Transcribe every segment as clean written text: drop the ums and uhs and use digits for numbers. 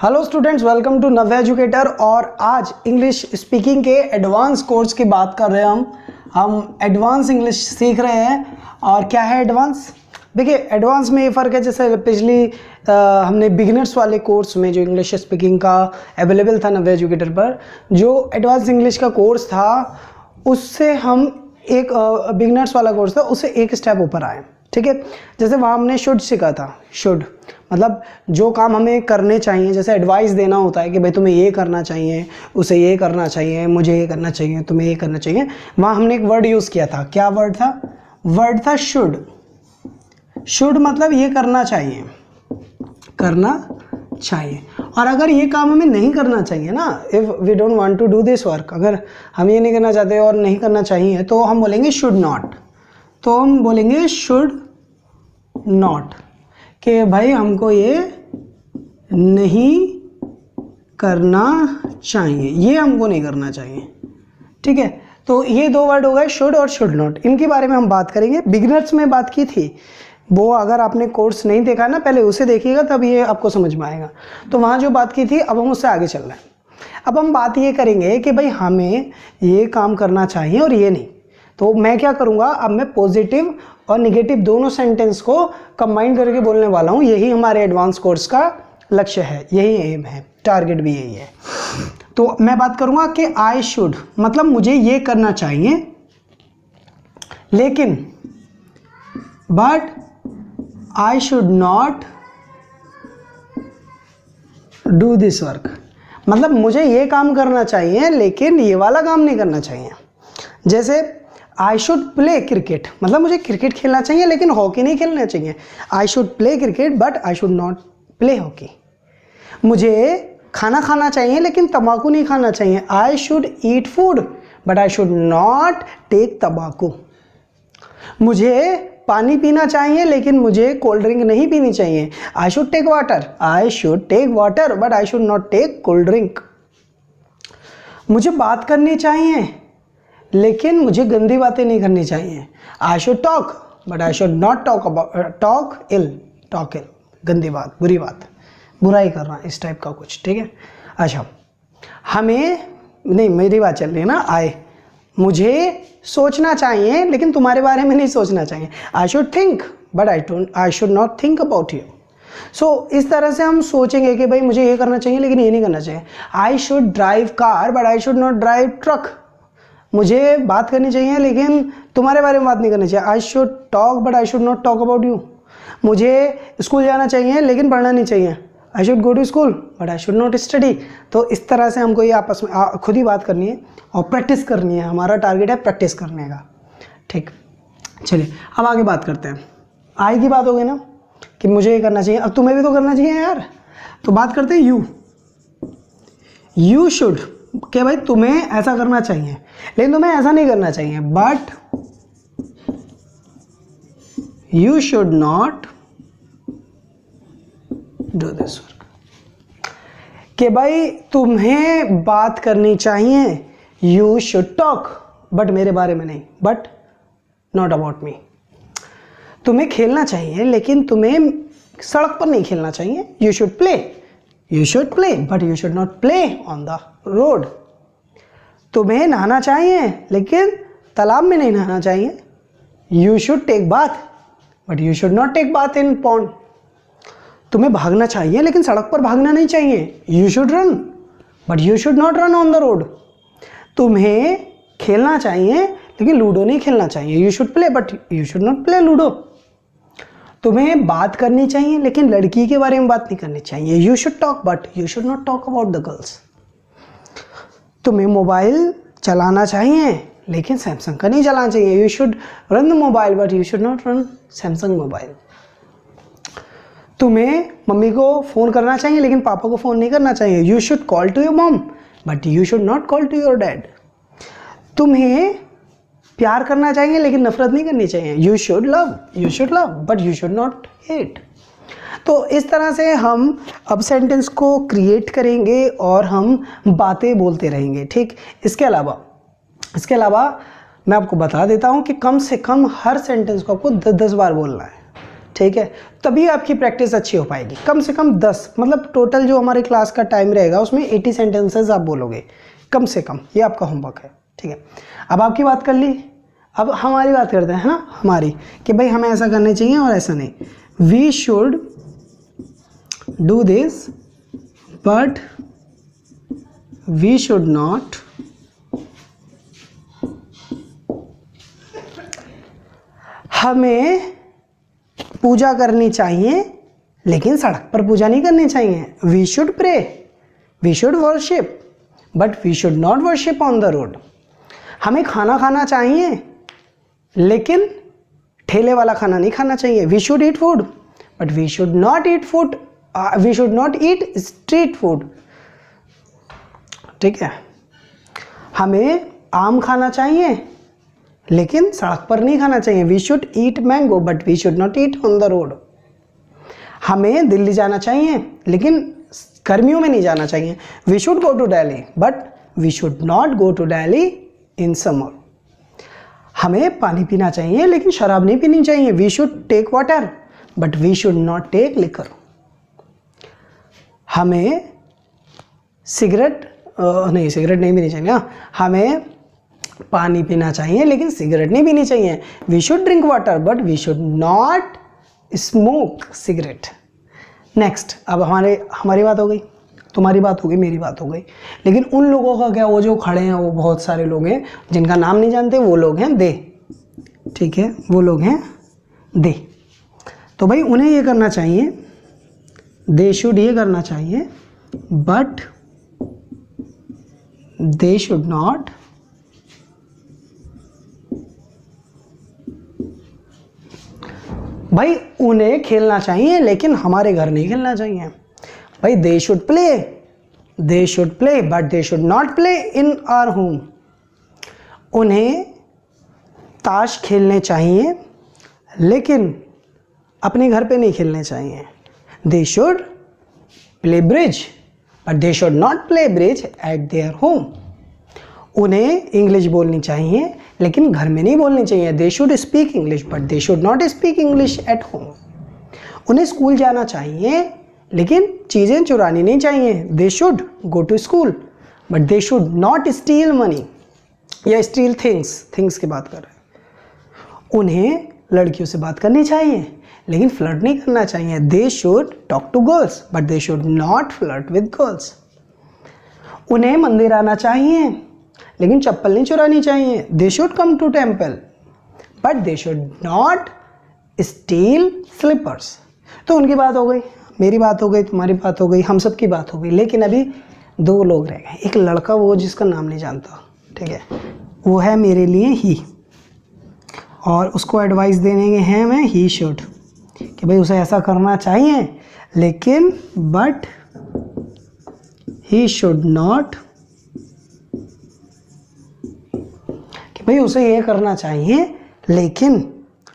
Hello students, welcome to Navya educator. और आज English speaking के एडवांस कोर्स की बात कर रहे हैं। हम एडवांस इंग्लिश सीख रहे हैं। और क्या है एडवांस? देखिए, एडवांस में ये फ़र्क है, जैसे पिछली हमने बिगिनर्स वाले कोर्स में जो इंग्लिश स्पीकिंग का अवेलेबल था नव्या एजुकेटर पर, जो एडवांस इंग्लिश का कोर्स था उससे हम एक बिगिनर्स वाला कोर्स था उससे एक स्टेप ऊपर आए। ठीक है, जैसे वहाँ हमने शुड सीखा था। शुड मतलब जो काम हमें करने चाहिए, जैसे एडवाइस देना होता है कि भाई तुम्हें ये करना चाहिए, उसे ये करना चाहिए, मुझे ये करना चाहिए, तुम्हें ये करना चाहिए। वहाँ हमने एक वर्ड यूज़ किया था। क्या वर्ड था? वर्ड था शुड। शुड मतलब ये करना चाहिए, करना चाहिए। और अगर ये काम हमें नहीं करना चाहिए ना, if we don't want to do this work, अगर हम ये नहीं करना चाहते और नहीं करना चाहिए तो हम बोलेंगे शुड नॉट। तो हम बोलेंगे शुड नॉट कि भाई हमको ये नहीं करना चाहिए, ये हमको नहीं करना चाहिए। ठीक है, तो ये दो वर्ड हो गए, शुड और शुड नॉट। इनके बारे में हम बात करेंगे। बिगिनर्स में बात की थी, वो अगर आपने कोर्स नहीं देखा ना, पहले उसे देखिएगा तब ये आपको समझ में आएगा। तो वहाँ जो बात की थी, अब हम उससे आगे चल रहे हैं। अब हम बात ये करेंगे कि भाई हमें ये काम करना चाहिए और ये नहीं। तो मैं क्या करूँगा, अब मैं पॉजिटिव और निगेटिव दोनों सेंटेंस को कंबाइन करके बोलने वाला हूँ। यही हमारे एडवांस कोर्स का लक्ष्य है, यही एम है, टारगेट भी यही है। तो मैं बात करूँगा कि आई शुड मतलब मुझे ये करना चाहिए, लेकिन but I should not do this work. मतलब मुझे ये काम करना चाहिए लेकिन ये वाला काम नहीं करना चाहिए। जैसे आई शुड प्ले क्रिकेट मतलब मुझे क्रिकेट खेलना चाहिए लेकिन हॉकी नहीं खेलना चाहिए। I should play cricket but I should not play hockey. मुझे खाना खाना चाहिए लेकिन तंबाकू नहीं खाना चाहिए। I should eat food but I should not take तंबाकू। मुझे पानी पीना चाहिए लेकिन मुझे कोल्ड ड्रिंक नहीं पीनी चाहिए। I should take water. I should take water but I should not take cold drink. मुझे बात करनी चाहिए लेकिन मुझे गंदी बातें नहीं करनी चाहिए। I should talk but I should not talk ill. गंदी बात, बुरी बात, बुराई करना, इस टाइप का कुछ। ठीक है, अच्छा हमें नहीं, मेरी बात चल रही है ना। मुझे सोचना चाहिए लेकिन तुम्हारे बारे में नहीं सोचना चाहिए। I should think but I should not think about you. So इस तरह से हम सोचेंगे कि भाई मुझे ये करना चाहिए लेकिन ये नहीं करना चाहिए। I should drive car but I should not drive truck. मुझे बात करनी चाहिए लेकिन तुम्हारे बारे में बात नहीं करनी चाहिए। I should talk but I should not talk about you. मुझे स्कूल जाना चाहिए लेकिन पढ़ना नहीं चाहिए। I should go to school but I should not study. तो इस तरह से हमको ये आपस में खुद ही बात करनी है और प्रैक्टिस करनी है। हमारा टारगेट है प्रैक्टिस करने का। ठीक, चलिए अब आगे बात करते हैं। आई की बात हो गई ना कि मुझे ये करना चाहिए, अब तुम्हें भी तो करना चाहिए यार। तो बात करते हैं यू शुड कि भाई तुम्हें ऐसा करना चाहिए लेकिन तुम्हें ऐसा नहीं करना चाहिए। But you should not do this work कि भाई तुम्हें बात करनी चाहिए। यू शुड टॉक बट मेरे बारे में नहीं, बट नॉट अबाउट मी। तुम्हें खेलना चाहिए लेकिन तुम्हें सड़क पर नहीं खेलना चाहिए। You should play but you should not play on the road. तुम्हें नहाना चाहिए लेकिन तालाब में नहीं नहाना चाहिए। You should take bath but you should not take bath in pond. तुम्हें भागना चाहिए लेकिन सड़क पर भागना नहीं चाहिए। You should run but you should not run on the road. तुम्हें खेलना चाहिए लेकिन लूडो नहीं खेलना चाहिए। You should play but you should not play ludo. तुम्हें बात करनी चाहिए लेकिन लड़की के बारे में बात नहीं करनी चाहिए। You should talk but you should not talk about the girls. तुम्हें मोबाइल चलाना चाहिए लेकिन सैमसंग का नहीं चलाना चाहिए। You should run the mobile but you should not run Samsung mobile. तुम्हें मम्मी को फ़ोन करना चाहिए लेकिन पापा को फ़ोन नहीं करना चाहिए। You should call to your mom but you should not call to your dad. तुम्हें प्यार करना चाहिए लेकिन नफरत नहीं करनी चाहिए। You should love but you should not hate. तो इस तरह से हम अब सेंटेंस को क्रिएट करेंगे और हम बातें बोलते रहेंगे। ठीक, इसके अलावा मैं आपको बता देता हूँ कि कम से कम हर सेंटेंस को आपको 10 बार बोलना है। ठीक है, तभी आपकी प्रैक्टिस अच्छी हो पाएगी। कम से कम 10, मतलब टोटल जो हमारे क्लास का टाइम रहेगा उसमें 80 सेंटेंसेस आप बोलोगे कम से कम, ये आपका होमवर्क है। ठीक है, अब आपकी बात कर ली, अब हमारी बात करते हैं, है ना, हमारी, कि भाई हमें ऐसा करना चाहिए और ऐसा नहीं। We should do this but we should not हमें पूजा करनी चाहिए लेकिन सड़क पर पूजा नहीं करनी चाहिए। We should pray, we should worship but we should not worship on the road. हमें खाना खाना चाहिए लेकिन ठेले वाला खाना नहीं खाना चाहिए। We should eat food but we should not eat food, we should not eat street food. ठीक है, हमें आम खाना चाहिए लेकिन सड़क पर नहीं खाना चाहिए। We should eat mango but we should not eat on the road. हमें दिल्ली जाना चाहिए लेकिन गर्मियों में नहीं जाना चाहिए। We should go to Delhi but we should not go to Delhi in summer. हमें पानी पीना चाहिए लेकिन शराब नहीं पीनी चाहिए। We should take water but we should not take liquor. हमें सिगरेट नहीं पीनी चाहिए। हमें पानी पीना चाहिए लेकिन सिगरेट नहीं पीनी चाहिए। We should drink water but we should not smoke cigarette. Next, अब हमारी बात हो गई, तुम्हारी बात हो गई, मेरी बात हो गई, लेकिन उन लोगों का क्या, वो जो खड़े हैं वो बहुत सारे लोग हैं जिनका नाम नहीं जानते, वो लोग हैं दे। ठीक है, वो लोग हैं दे। तो भाई उन्हें ये करना चाहिए, दे शुड ये करना चाहिए बट दे शुड नॉट भाई उन्हें खेलना चाहिए लेकिन हमारे घर नहीं खेलना चाहिए। भाई they should play but they should not play in our home. उन्हें ताश खेलने चाहिए लेकिन अपने घर पे नहीं खेलने चाहिए। They should play bridge but they should not play bridge at their home. उन्हें इंग्लिश बोलनी चाहिए लेकिन घर में नहीं बोलनी चाहिए। They should speak English but they should not speak English at home. उन्हें स्कूल जाना चाहिए लेकिन चीज़ें चुरानी नहीं चाहिए। They should go to school but they should not steal money या स्टील थिंग्स की बात कर रहे हैं। उन्हें लड़कियों से बात करनी चाहिए लेकिन फ्लर्ट नहीं करना चाहिए। They should talk to girls but they should not flirt with girls. उन्हें मंदिर आना चाहिए लेकिन चप्पल नहीं चुरानी चाहिए। They should come to temple but they should not steal slippers. तो उनकी बात हो गई, मेरी बात हो गई, तुम्हारी बात हो गई, हम सब की बात हो गई, लेकिन अभी 2 लोग रह गए। एक लड़का, वो जिसका नाम नहीं जानता, ठीक है, वो है मेरे लिए ही, और उसको एडवाइस देने के हैं मैं ही शुड, कि भाई उसे ऐसा करना चाहिए लेकिन बट ही शुड नॉट, कि भाई उसे ये करना चाहिए लेकिन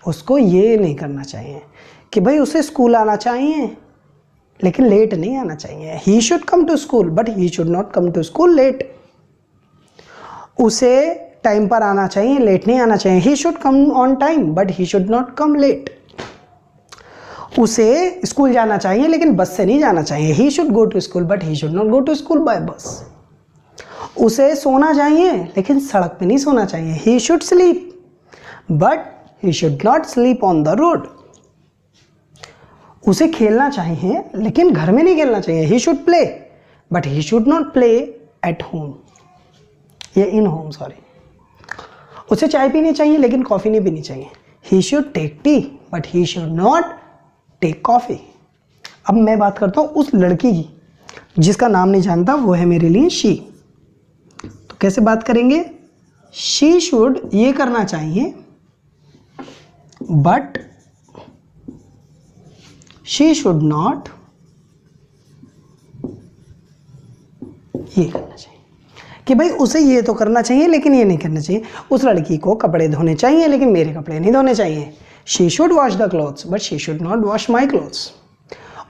उसको ये नहीं करना चाहिए। कि भाई उसे स्कूल आना चाहिए लेकिन लेट नहीं आना चाहिए। He should come to school but he should not come to school late. उसे टाइम पर आना चाहिए, लेट नहीं आना चाहिए। He should come on time but he should not come late. उसे स्कूल जाना चाहिए लेकिन बस से नहीं जाना चाहिए। He should go to school but he should not go to school by bus. उसे सोना चाहिए लेकिन सड़क पे नहीं सोना चाहिए। He should sleep but he should not sleep on the road. उसे खेलना चाहिए लेकिन घर में नहीं खेलना चाहिए। He should play but he should not play at home, या इन होम, सॉरी। उसे चाय पीनी चाहिए लेकिन कॉफ़ी नहीं पीनी चाहिए। He should take tea but he should not take coffee. अब मैं बात करता हूँ उस लड़की की जिसका नाम नहीं जानता, वो है मेरे लिए शी। तो कैसे बात करेंगे? शी शुड ये करना चाहिए बट शी शुड नॉट ये करना चाहिए। कि भाई उसे ये तो करना चाहिए लेकिन ये नहीं करना चाहिए। उस लड़की को कपड़े धोने चाहिए लेकिन मेरे कपड़े नहीं धोने चाहिए। She should wash the clothes but she should not wash my clothes.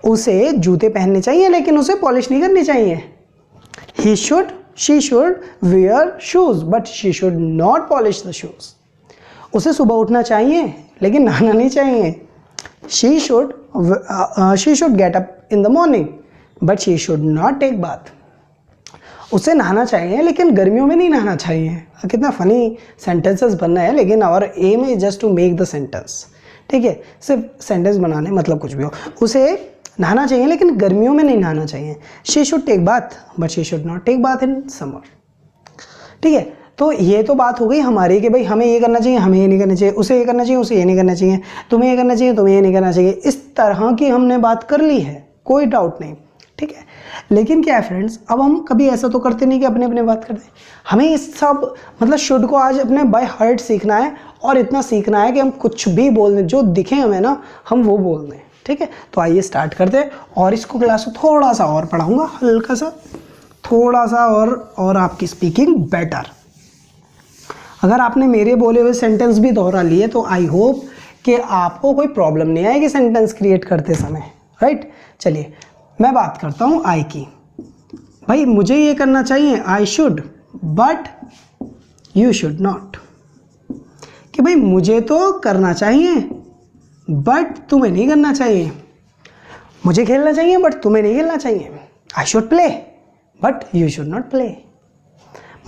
उसे जूते पहनने चाहिए लेकिन उसे पॉलिश नहीं करनी चाहिए। She should wear shoes but she should not polish the shoes. उसे सुबह उठना चाहिए लेकिन नहाना नहीं चाहिए। She should get up in the morning but she should not take bath. उसे नहाना चाहिए लेकिन गर्मियों में नहीं नहाना चाहिए। कितना फनी सेंटेंसेस बनना है, लेकिन our aim is just to make the sentence. ठीक है, सिर्फ सेंटेंस बनाने, मतलब कुछ भी हो। उसे नहाना चाहिए लेकिन गर्मियों में नहीं नहाना चाहिए। She should take bath but she should not take bath in summer. ठीक है, तो ये तो बात हो गई हमारी कि भाई हमें ये करना चाहिए, हमें ये नहीं करना चाहिए, उसे ये करना चाहिए, उसे ये नहीं करना चाहिए, तुम्हें ये करना चाहिए, तुम्हें ये नहीं करना चाहिए। इस तरह की हमने बात कर ली है, कोई डाउट नहीं। ठीक है, लेकिन क्या है फ्रेंड्स, अब हम कभी ऐसा तो करते नहीं कि अपने अपने बात करते हैं। हमें इस सब मतलब शुड को आज अपने बाय हार्ट सीखना है, और इतना सीखना है कि हम कुछ भी बोल दें, जो दिखे हमें ना हम वो बोल दें। ठीक है, तो आइए स्टार्ट करते हैं। और इसको क्लास में थोड़ा सा और पढ़ाऊंगा, हल्का सा, थोड़ा सा और आपकी स्पीकिंग बेटर। अगर आपने मेरे बोले हुए सेंटेंस भी दोहरा लिए तो आई होप कि आपको कोई प्रॉब्लम नहीं आएगी सेंटेंस क्रिएट करते समय। राइट, चलिए मैं बात करता हूँ आई की। भाई मुझे ये करना चाहिए, I should, but you should not. कि भाई मुझे तो करना चाहिए बट तुम्हें नहीं करना चाहिए। मुझे खेलना चाहिए बट तुम्हें नहीं खेलना चाहिए। I should play but you should not play.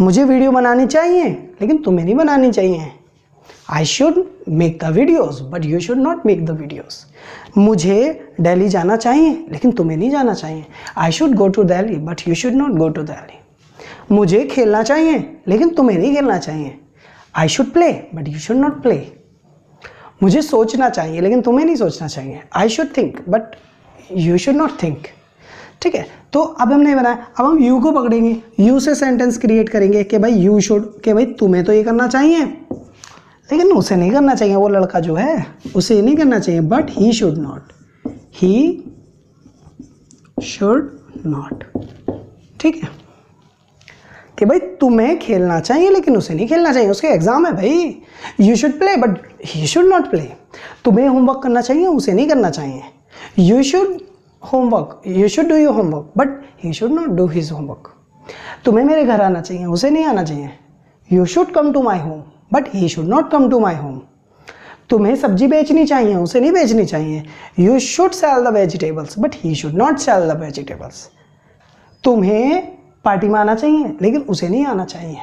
मुझे वीडियो बनानी चाहिए लेकिन तुम्हें नहीं बनानी चाहिए। I should make the videos but you should not make the videos. मुझे दिल्ली जाना चाहिए लेकिन तुम्हें नहीं जाना चाहिए। I should go to Delhi but you should not go to Delhi. मुझे खेलना चाहिए लेकिन तुम्हें नहीं खेलना चाहिए। I should play but you should not play. मुझे सोचना चाहिए लेकिन तुम्हें नहीं सोचना चाहिए। I should think but you should not think. ठीक है, तो अब हमने बनाया, अब हम यू को पकड़ेंगे, यू से सेंटेंस क्रिएट करेंगे कि भाई यू शुड, कि भाई तुम्हें तो ये करना चाहिए लेकिन उसे नहीं करना चाहिए, वो लड़का जो है उसे नहीं करना चाहिए। But he should not, he should not. ठीक है, कि भाई तुम्हें खेलना चाहिए लेकिन उसे नहीं खेलना चाहिए, उसके एग्जाम है भाई। You should play but he should not play. तुम्हें होमवर्क करना चाहिए, उसे नहीं करना चाहिए। You should homework, you should do your homework but he should not do his homework. तुम्हें मेरे घर आना चाहिए, उसे नहीं आना चाहिए। You should come to my home but he should not come to my home. तुम्हें सब्जी बेचनी चाहिए, उसे नहीं बेचनी चाहिए। You should sell the vegetables but he should not sell the vegetables. तुम्हें पार्टी में आना चाहिए लेकिन उसे नहीं आना चाहिए।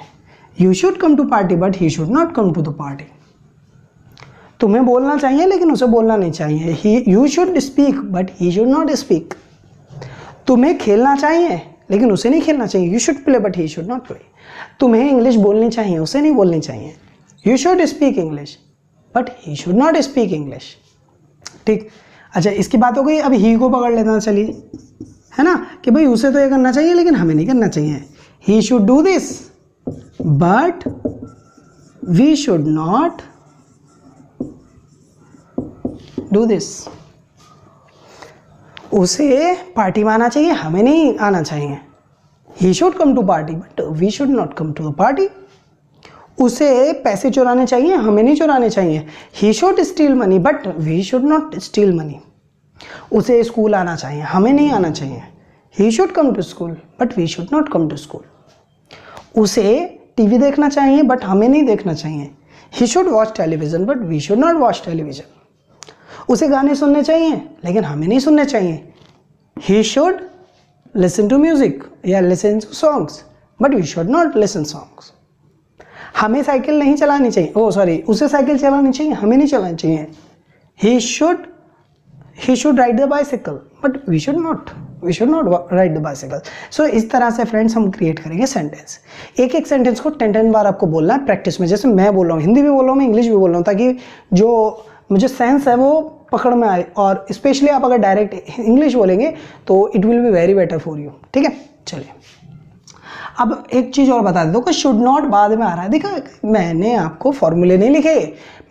You should come to party but he should not come to the party. तुम्हें बोलना चाहिए लेकिन उसे बोलना नहीं चाहिए। You should speak but he should not speak. तुम्हें खेलना चाहिए लेकिन उसे नहीं खेलना चाहिए। You should play but he should not play. तुम्हें इंग्लिश बोलनी चाहिए, उसे नहीं बोलनी चाहिए। You should speak English but he should not speak English. ठीक, अच्छा इसकी बात हो गई। अब ही को पकड़ लेना, चलिए, है ना, कि भाई उसे तो ये करना चाहिए लेकिन हमें नहीं करना चाहिए। He should do this but we should not do this. उसे पार्टी में आना चाहिए, हमें नहीं आना चाहिए। He should come to party but we should not come to the party. उसे पैसे चुराने चाहिए, हमें नहीं चुराने चाहिए। He should steal money but we should not steal money. उसे स्कूल आना चाहिए, हमें नहीं आना चाहिए। He should come to school but we should not come to school. उसे टीवी देखना चाहिए बट हमें नहीं देखना चाहिए। He should watch television but we should not watch television. उसे गाने सुनने चाहिए लेकिन हमें नहीं सुनने चाहिए। He should listen to music या listen to songs but we should not listen songs. हमें साइकिल नहीं चलानी चाहिए, उसे साइकिल चलानी चाहिए, हमें नहीं चलानी चाहिए। He should ride the bicycle but we should not ride the bicycle. So इस तरह से फ्रेंड्स हम क्रिएट करेंगे सेंटेंस। एक एक सेंटेंस को 10 बार आपको बोलना है प्रैक्टिस में। जैसे मैं बोल रहा हूँ, हिंदी भी बोल रहा हूँ, मैं इंग्लिश भी बोल रहा हूँ, ताकि जो मुझे सेंस है वो पकड़ में आए। और स्पेशली आप अगर डायरेक्ट इंग्लिश बोलेंगे तो it will be very better for you. ठीक है, चलिए अब एक चीज़ और बता देता हूँ कि शुड नॉट बाद में आ रहा है। देखा, मैंने आपको फॉर्मूले नहीं लिखे,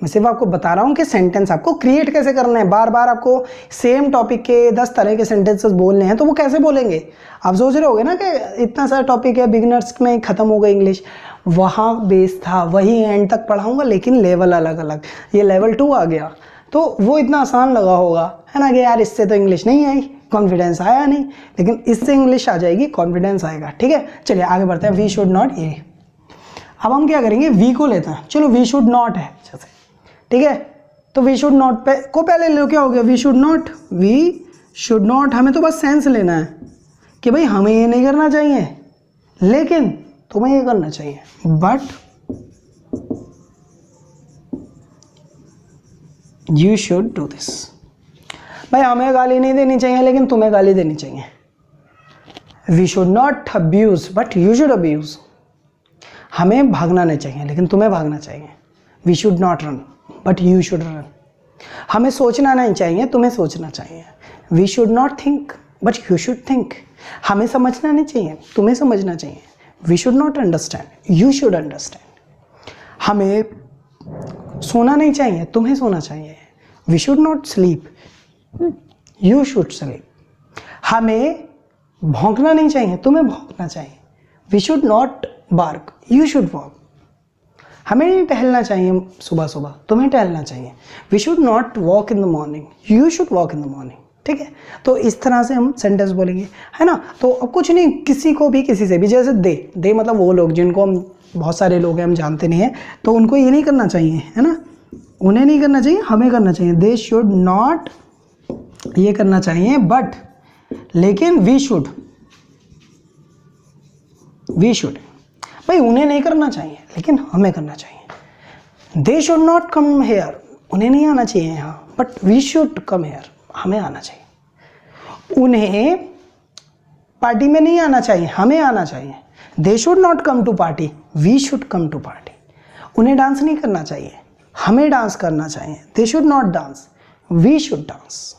मैं सिर्फ आपको बता रहा हूँ कि सेंटेंस आपको क्रिएट कैसे करना है। बार बार आपको सेम टॉपिक के 10 तरह के सेंटेंसेस बोलने हैं, तो वो कैसे बोलेंगे। आप सोच रहे होगे ना कि इतना सारा टॉपिक है, बिगिनर्स में ख़त्म हो गई इंग्लिश। वहाँ बेस था, वही एंड तक पढ़ाऊँगा, लेकिन लेवल अलग अलग। ये लेवल 2 आ गया तो वो इतना आसान लगा होगा, है ना, कि यार इससे तो इंग्लिश नहीं आई, कॉन्फिडेंस आया नहीं, लेकिन इससे इंग्लिश आ जाएगी, कॉन्फिडेंस आएगा। ठीक है, चलिए आगे बढ़ते हैं। वी शुड नॉट, ये अब हम क्या करेंगे, वी को लेते हैं। चलो वी शुड नॉट है जैसे, ठीक है, तो वी शुड नॉट को पहले लो, क्या हो गया, we should not, we should not, हमें तो बस सेंस लेना है कि भाई हमें ये नहीं करना चाहिए लेकिन तुम्हें ये करना चाहिए, but you should do this. भाई हमें गाली नहीं देनी चाहिए लेकिन तुम्हें गाली देनी चाहिए। We should not abuse but you should abuse. हमें भागना नहीं चाहिए लेकिन तुम्हें भागना चाहिए। We should not run but you should run. हमें सोचना नहीं चाहिए, तुम्हें सोचना चाहिए। We should not think but you should think. हमें समझना नहीं चाहिए, तुम्हें समझना चाहिए। We should not understand, you should understand. हमें सोना नहीं चाहिए, तुम्हें सोना चाहिए। We should not sleep, you should sleep. हमें भौंकना नहीं चाहिए, तुम्हें भौंकना चाहिए। We should not bark, you should walk. हमें नहीं टहलना चाहिए सुबह सुबह, तुम्हें टहलना चाहिए। We should not walk in the morning, you should walk in the morning. ठीक है, तो इस तरह से हम सेंटेंस बोलेंगे, है ना। तो अब कुछ नहीं, किसी को भी किसी से भी, जैसे दे मतलब वो लोग जिनको हम, बहुत सारे लोग हैं हम जानते नहीं हैं, तो उनको ये नहीं करना चाहिए, है ना, उन्हें नहीं करना चाहिए, हमें करना चाहिए। दे शुड नॉट ये करना चाहिए, बट लेकिन वी शुड भाई उन्हें नहीं करना चाहिए लेकिन हमें करना चाहिए। They should not come here, उन्हें नहीं आना चाहिए यहाँ, but we should come here, हमें आना चाहिए। उन्हें पार्टी में नहीं आना चाहिए, हमें आना चाहिए। They should not come to party, we should come to party. उन्हें डांस नहीं करना चाहिए, हमें डांस करना चाहिए। They should not dance, we should dance.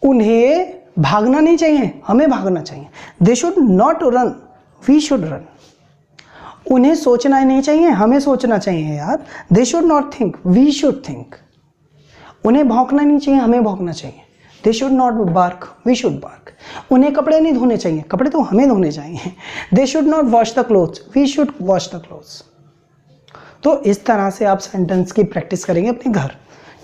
उन्हें भागना नहीं चाहिए, हमें भागना चाहिए। They should not run, we should run. उन्हें सोचना नहीं चाहिए, हमें सोचना चाहिए यार। They should not think, we should think. उन्हें भौंकना नहीं चाहिए, हमें भौंकना चाहिए। They should not bark, we should bark. उन्हें कपड़े नहीं धोने चाहिए, कपड़े तो हमें धोने चाहिए। They should not wash the clothes, we should wash the clothes. तो इस तरह से आप सेंटेंस की प्रैक्टिस करेंगे अपने घर,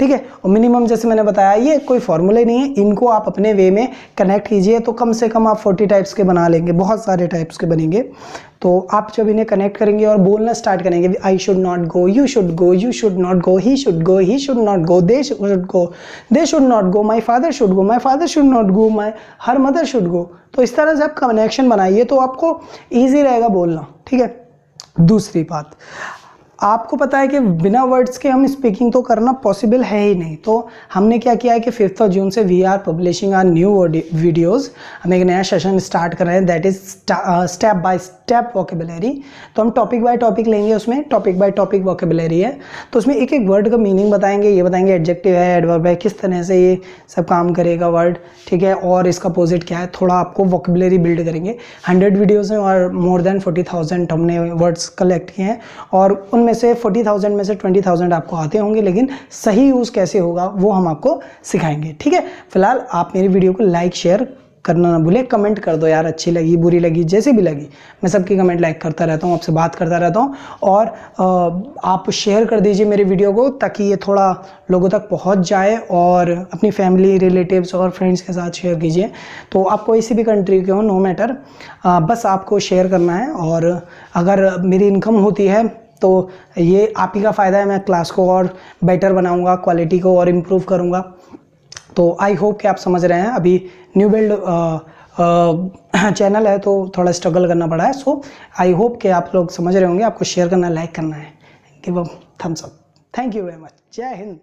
ठीक है। और मिनिमम जैसे मैंने बताया, ये कोई फॉर्मूले नहीं है, इनको आप अपने वे में कनेक्ट कीजिए तो कम से कम आप 40 टाइप्स के बना लेंगे, बहुत सारे टाइप्स के बनेंगे। तो आप जब इन्हें कनेक्ट करेंगे और बोलना स्टार्ट करेंगे, आई should not go, you should go, you should not go, he should go, he should not go, they should go, they should not go, my father should go, my father should not go, my her mother should go. तो इस तरह से आप connection बनाइए तो आपको easy रहेगा बोलना, ठीक है। दूसरी बात, आपको पता है कि बिना वर्ड्स के हम स्पीकिंग तो करना पॉसिबल है ही नहीं। तो हमने क्या किया है कि 5 जून से we are publishing our new videos. हम एक नया सेशन स्टार्ट कर रहे हैं, that is step by step vocabulary. तो हम टॉपिक बाय टॉपिक लेंगे, उसमें टॉपिक बाय टॉपिक वोकेबुलरी है। तो उसमें एक एक वर्ड का मीनिंग बताएंगे, ये बताएंगे एडजेक्टिव है, एडवर्ब है, किस तरह से ये सब काम करेगा वर्ड, ठीक है, और इसका अपोजिट क्या है। थोड़ा आपको वोकेबुलरी बिल्ड करेंगे। 100 वीडियोज़ हैं और मोर देन 40,000 हमने वर्ड्स कलेक्ट किए हैं, और उनमें से 40,000 में से 20,000 आपको आते होंगे, लेकिन सही यूज़ कैसे होगा वो हम आपको सिखाएंगे, ठीक है। फिलहाल आप मेरी वीडियो को लाइक शेयर करना ना भूलें, कमेंट कर दो यार, अच्छी लगी बुरी लगी जैसी भी लगी, मैं सबकी कमेंट लाइक करता रहता हूँ, आपसे बात करता रहता हूँ। और आप शेयर कर दीजिए मेरे वीडियो को ताकि ये थोड़ा लोगों तक पहुँच जाए, और अपनी फैमिली, रिलेटिव्स और फ्रेंड्स के साथ शेयर कीजिए। तो आप कोई सी भी कंट्री के हो, नो मैटर, बस आपको शेयर करना है। और अगर मेरी इनकम होती है तो ये आप ही का फ़ायदा है, मैं क्लास को और बेटर बनाऊंगा, क्वालिटी को और इम्प्रूव करूंगा। तो आई होप कि आप समझ रहे हैं। अभी न्यू बिल्ड चैनल है तो थोड़ा स्ट्रगल करना पड़ा है। सो आई होप कि आप लोग समझ रहे होंगे। आपको शेयर करना, लाइक करना है, give a thumbs up. Thank you very much. जय हिंद।